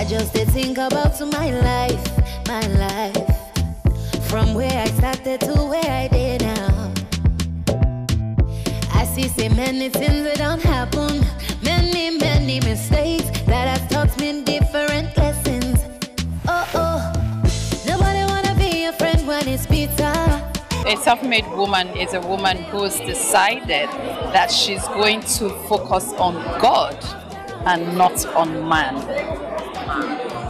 just did think about my life. From where I started to where I did now. I see so many things that don't happen. Many mistakes that have taught me different lessons. Nobody wanna be your friend when it's bitter. A self-made woman is a woman who's decided that she's going to focus on God and not on man.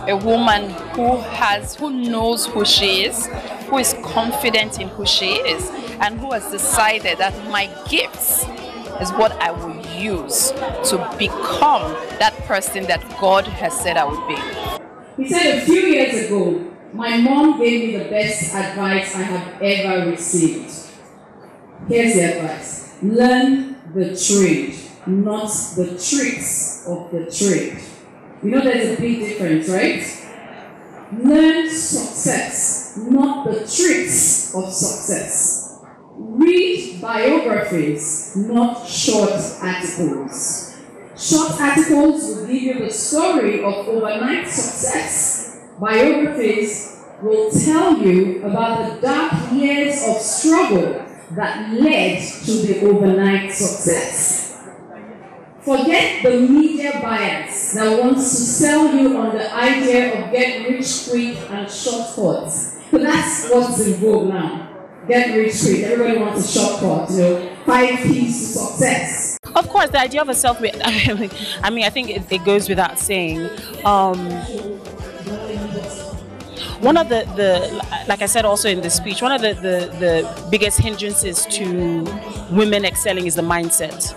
A woman who knows who she is, who is confident in who she is, and who has decided that my gifts is what I will use to become that person that God has said I would be. He said a few years ago, my mom gave me the best advice I have ever received. Here's the advice. Learn the trade, not the tricks of the trade. You know there's a big difference, right? Learn success, not the tricks of success. Read biographies, not short articles. Short articles will give you the story of overnight success. Biographies will tell you about the dark years of struggle that led to the overnight success. Forget the media bias that wants to sell you on the idea of get rich quick and shortcuts. But that's what's in vogue now. Get rich quick. Everybody wants a shortcut, 5 keys to success. Of course, the idea of a self-made, I think it goes without saying. One of the like I said also in the speech, one of the biggest hindrances to women excelling is the mindset.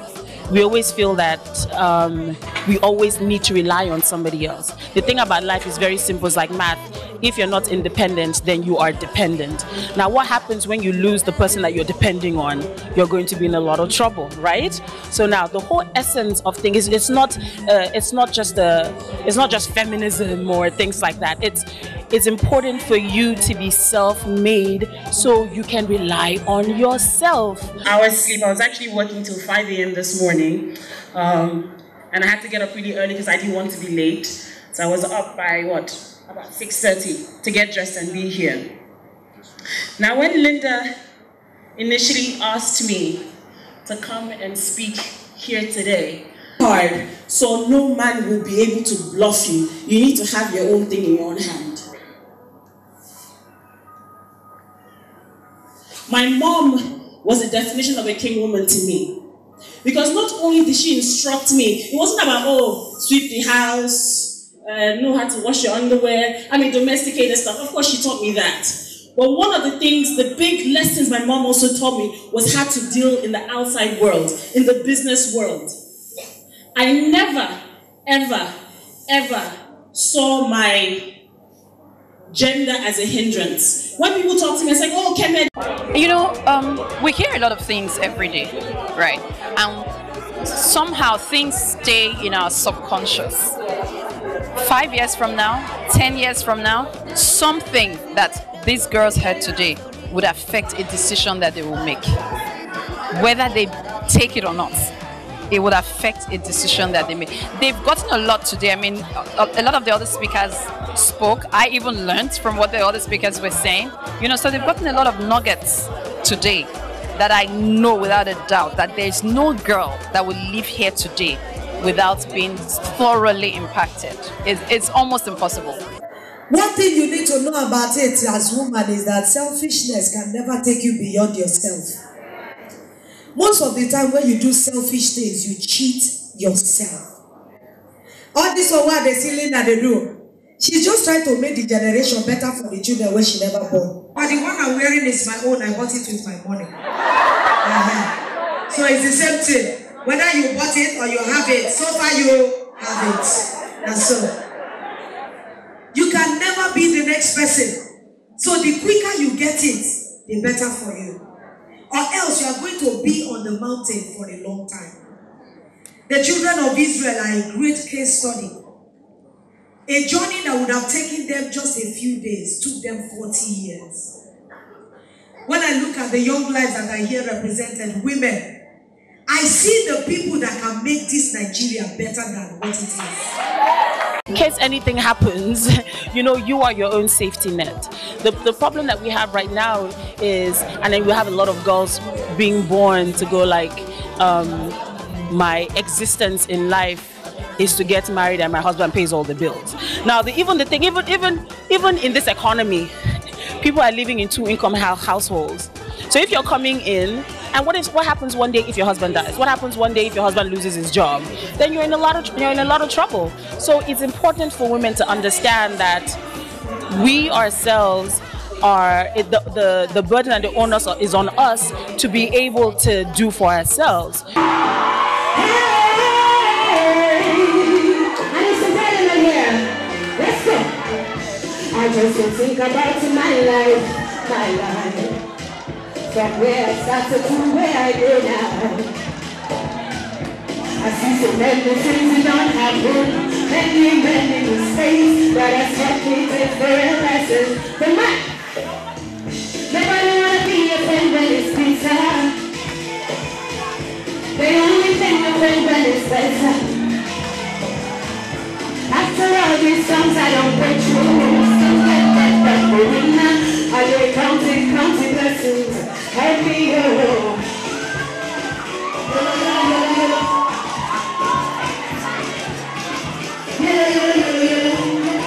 We always feel that we always need to rely on somebody else. The thing about life is very simple. It's like math. If you're not independent, then you are dependent. Now, what happens when you lose the person that you're depending on? You're going to be in a lot of trouble, right? So now, the whole essence of things is it's not just feminism or things like that. It's important for you to be self-made so you can rely on yourself. Hours sleep. I was actually working till 5 a.m. this morning, and I had to get up really early because I didn't want to be late. So I was up by about 6:30 to get dressed and be here. Now, when Linda initially asked me to come and speak here today, hard, so no man will be able to bluff you. You need to have your own thing in your own hand. My mom was the definition of a king woman to me. Because not only did she instruct me, it wasn't about, sweep the house, know how to wash your underwear, domesticated stuff. Of course, she taught me that. But one of the things, the big lessons my mom also taught me was how to deal in the outside world, in the business world. I never, ever, ever saw my gender as a hindrance. When people talk to me, it's like, oh, Kemi. We hear a lot of things every day, right? And somehow things stay in our subconscious. 5 years from now, 10 years from now, something that these girls heard today would affect a decision that they will make. Whether they take it or not, it would affect a decision that they make. They've gotten a lot today. A lot of the other speakers spoke. I even learned from what the other speakers were saying. So they've gotten a lot of nuggets today that I know without a doubt that there's no girl that will leave here today without being thoroughly impacted. It's almost impossible. One thing you need to know about it as woman is that selfishness can never take you beyond yourself. Most of the time when you do selfish things, you cheat yourself. All this or what they see Linda they do. She's just trying to make the generation better for the children when she never born. But the one I'm wearing is my own. I bought it with my money. So it's the same thing. Whether you bought it or you have it, so far you have it. And so you can never be the next person. So the quicker you get it, the better for you. Or else you are going to be on the mountain for a long time. The children of Israel are a great case study. A journey that would have taken them just a few days took them 40 years. When I look at the young lives that are here represented, women, I see the people that can make this Nigeria better than what it is. In case anything happens, you know, you are your own safety net. The problem that we have right now is, and then we have a lot of girls being born to go like, my existence in life is to get married and my husband pays all the bills. Now, even in this economy, people are living in two-income households. So if you're coming in, and what happens one day if your husband dies? What happens one day if your husband loses his job? Then you're in a lot of trouble. So it's important for women to understand that we ourselves are the burden and the onus is on us to be able to do for ourselves. I just think about my life, from where I started to where I go now. I see so many things that don't happen, many mistakes that I taught me different lessons. But nobody wanna be a friend when it's pizza. They only think a friend when it's better. After all these songs, I don't break rules. I lay counting blessings. Help me go.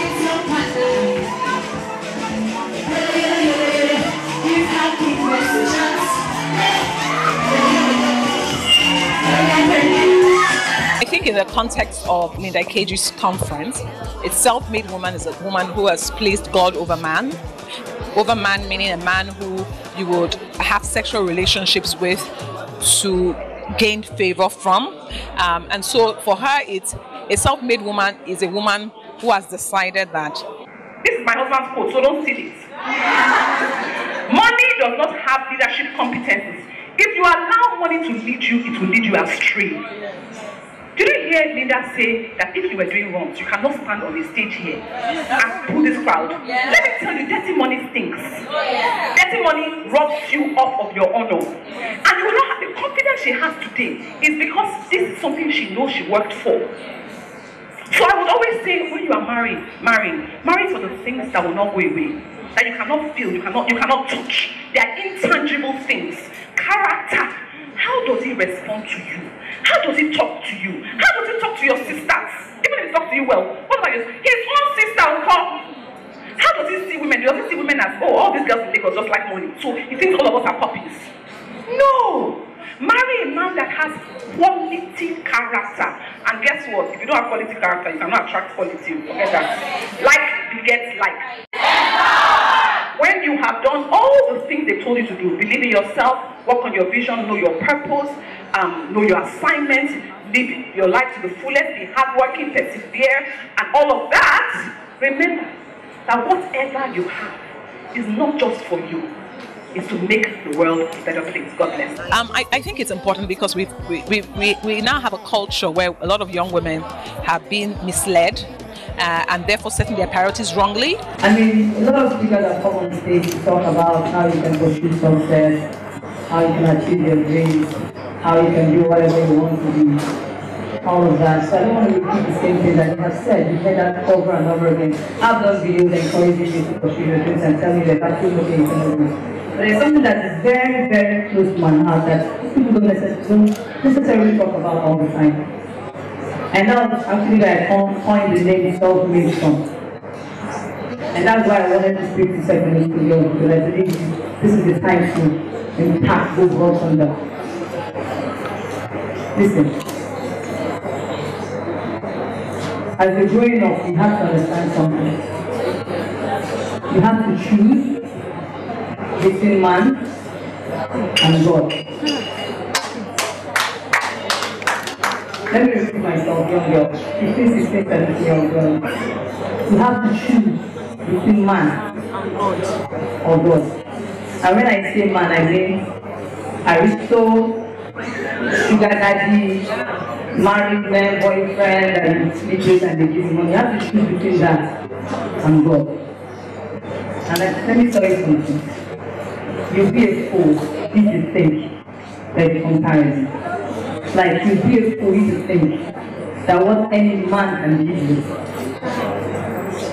It's no pattern. You've had these messages. I think in the context of Linda Ikeji's conference, a self-made woman is a woman who has placed God over man. Over man meaning a man who you would have sexual relationships with to gain favor from. And so for her, it's a self-made woman is a woman who has decided that this is my husband's quote, so don't steal it. Money does not have leadership competencies. If you allow money to lead you, it will lead you astray. Did you hear Linda say that if you were doing wrongs, you cannot stand on the stage here and pull this crowd? Let me tell you, dirty money stinks. Dirty money robs you off of your honor. And you will not have the confidence she has today is because this is something she knows she worked for. So I would always say, when you are marry for the things that will not go away, that you cannot feel, you cannot touch. They are intangible things. Character. How does he respond to you? How does he talk to you? How does he talk to your sisters? Even if he talks to you well, what about his own sister will come? How does he see women? Does he see women as, oh, all these girls in Lagos just like money, so he thinks all of us are puppies? No! Marry a man that has quality character. And guess what? If you don't have quality character, you cannot attract quality. Forget that. Like begets like. When you have done all the things they told you to do, believe in yourself, work on your vision, know your purpose, know your assignment, live your life to the fullest, be hardworking, persevere, and all of that, remember that whatever you have is not just for you. Is to make the world a better place. God bless. I think it's important because we now have a culture where a lot of young women have been misled and therefore setting their priorities wrongly. I mean, a lot of speakers have come on stage to talk about how you can pursue success, how you can achieve your dreams, how you can do whatever you want to do, all of that. So I don't want to repeat the same thing that you have said. You've heard that over and over again. I've done videos encouraging you to pursue your dreams and telling you that that's okay, you can do it. But there's something that is very, very close to my heart that people don't necessarily talk about all the time. And that's actually that I coined the name self-made song. And that's why I wanted to speak to secondary school young, because I believe this is the time to impact those God's under. Listen. As you're growing up, you have to understand something. You have to choose between man and God. Let me repeat myself, young girl. 15, 16, 17 young girl. You have to choose between man or God. And when I say man, I mean Aristo, sugar daddy, married man, boyfriend, and sleep with and they give you money. You have to choose between that and God. And let me tell you something. You'll be a fool if you think there's comparison. Like, you'll be a fool if you think that what any man can give you,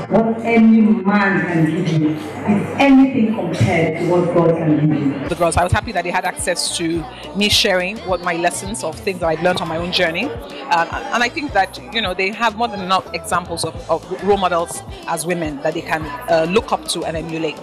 what any man can give you is anything compared to what God can give you. The girls, I was happy that they had access to me sharing what my lessons of things that I'd learned on my own journey. And I think that, you know, they have more than enough examples of role models as women that they can look up to and emulate.